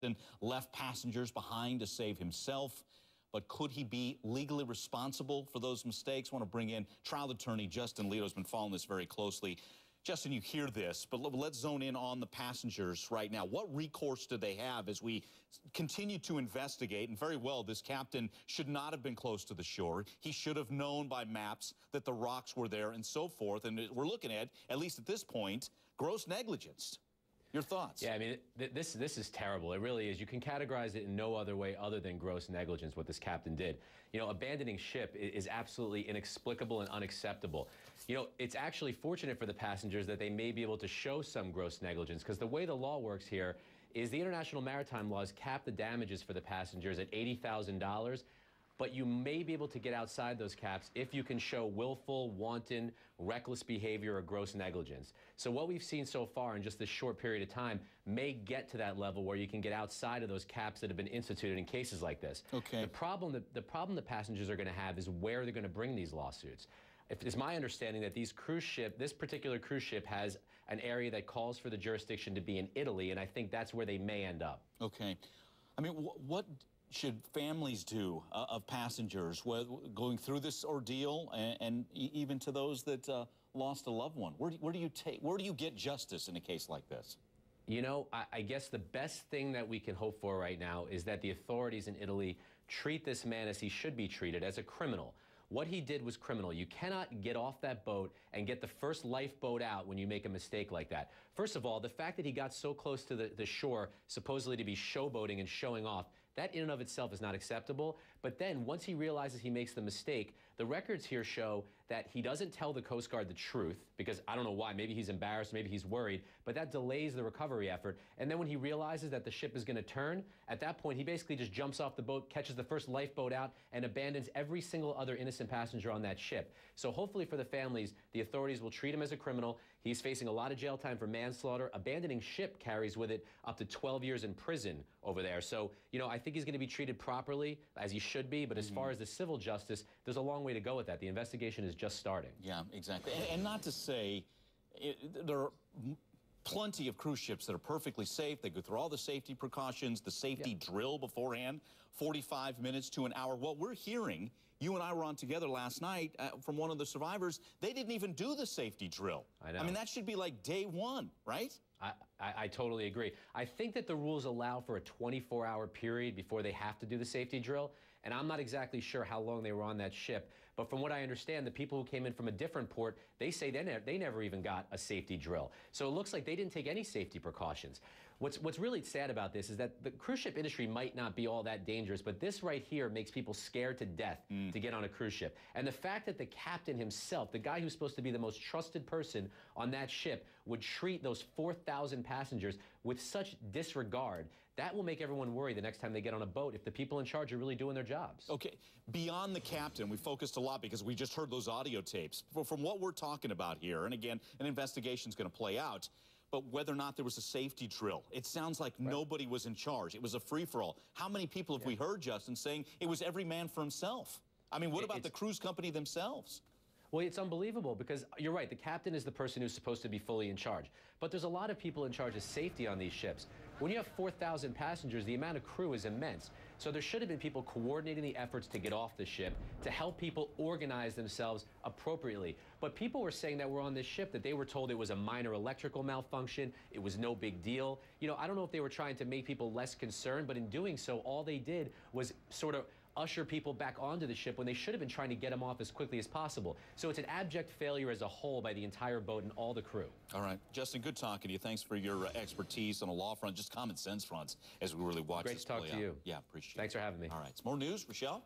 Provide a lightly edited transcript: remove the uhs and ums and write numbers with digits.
and left passengers behind to save himself. But could he be legally responsible for those mistakes? I want to bring in trial attorney Justin Leto, has been following this very closely. Justin, you hear this, but let's zone in on the passengers right now. What recourse do they have as we continue to investigate? And very well, this captain should not have been close to the shore. He should have known by maps that the rocks were there and so forth. And we're looking at least at this point, gross negligence. Your thoughts? Yeah, I mean, this is terrible. It really is. You can categorize it in no other way other than gross negligence, what this captain did. You know, abandoning ship is absolutely inexplicable and unacceptable. You know, it's actually fortunate for the passengers that they may be able to show some gross negligence, because the way the law works here is the international maritime laws cap the damages for the passengers at $80,000. But you may be able to get outside those caps if you can show willful, wanton, reckless behavior or gross negligence. So what we've seen so far in just this short period of time may get to that level where you can get outside of those caps that have been instituted in cases like this. Okay. The problem the passengers are going to have is where they're going to bring these lawsuits. It's my understanding that this particular cruise ship has an area that calls for the jurisdiction to be in Italy, and I think that's where they may end up. Okay. I mean, what should families do of passengers going through this ordeal, and even to those that lost a loved one? Where do you get justice in a case like this? You know, I guess the best thing that we can hope for right now is that the authorities in Italy treat this man as he should be treated, as a criminal. What he did was criminal. You cannot get off that boat and get the first lifeboat out when you make a mistake like that. First of all, the fact that he got so close to the shore, supposedly to be showboating and showing off, that in and of itself is not acceptable. But then once he realizes he makes the mistake, the records here show that he doesn't tell the Coast Guard the truth, because I don't know why. Maybe he's embarrassed, maybe he's worried, but that delays the recovery effort. And then when he realizes that the ship is going to turn, at that point he basically just jumps off the boat, catches the first lifeboat out, and abandons every single other innocent passenger on that ship. So hopefully for the families, the authorities will treat him as a criminal. He's facing a lot of jail time for manslaughter. Abandoning ship carries with it up to 12 years in prison over there. So, you know, I think he's going to be treated properly, as he should be, but as far as the civil justice, there's a long way to go with that. The investigation is just starting. Yeah, exactly. And not to say there are plenty of cruise ships that are perfectly safe. They go through all the safety precautions, the safety drill beforehand, 45 minutes to an hour. What we're hearing, you and I were on together last night from one of the survivors, they didn't even do the safety drill. I know. I mean, that should be like day one, right? I totally agree. I think that the rules allow for a 24-hour period before they have to do the safety drill, and I'm not exactly sure how long they were on that ship. But from what I understand, the people who came in from a different port, they say they never even got a safety drill. So it looks like they didn't take any safety precautions. What's really sad about this is that the cruise ship industry might not be all that dangerous, but this right here makes people scared to death to get on a cruise ship. And the fact that the captain himself, the guy who's supposed to be the most trusted person on that ship, would treat those 4,000 passengers with such disregard, that will make everyone worry the next time they get on a boat if the people in charge are really doing their jobs. Okay, beyond the captain, we focused a lot because we just heard those audio tapes. From what we're talking about here, and again, an investigation's going to play out, but whether or not there was a safety drill, it sounds like nobody was in charge. It was a free-for-all. How many people have we heard, Justin, saying it was every man for himself? I mean, what about the cruise company themselves? Well, it's unbelievable, because you're right, the captain is the person who's supposed to be fully in charge. But there's a lot of people in charge of safety on these ships. When you have 4,000 passengers, the amount of crew is immense. So there should have been people coordinating the efforts to get off the ship, to help people organize themselves appropriately. But people were saying that were on this ship that they were told it was a minor electrical malfunction, it was no big deal. You know, I don't know if they were trying to make people less concerned, but in doing so, all they did was sort of usher people back onto the ship when they should have been trying to get them off as quickly as possible. So it's an abject failure as a whole by the entire boat and all the crew. All right. Justin, good talking to you. Thanks for your expertise on the law front, just common sense fronts, as we really watch this play out. Great to talk to you. Yeah, appreciate it. Thanks for having me. All right. Some more news, Rochelle?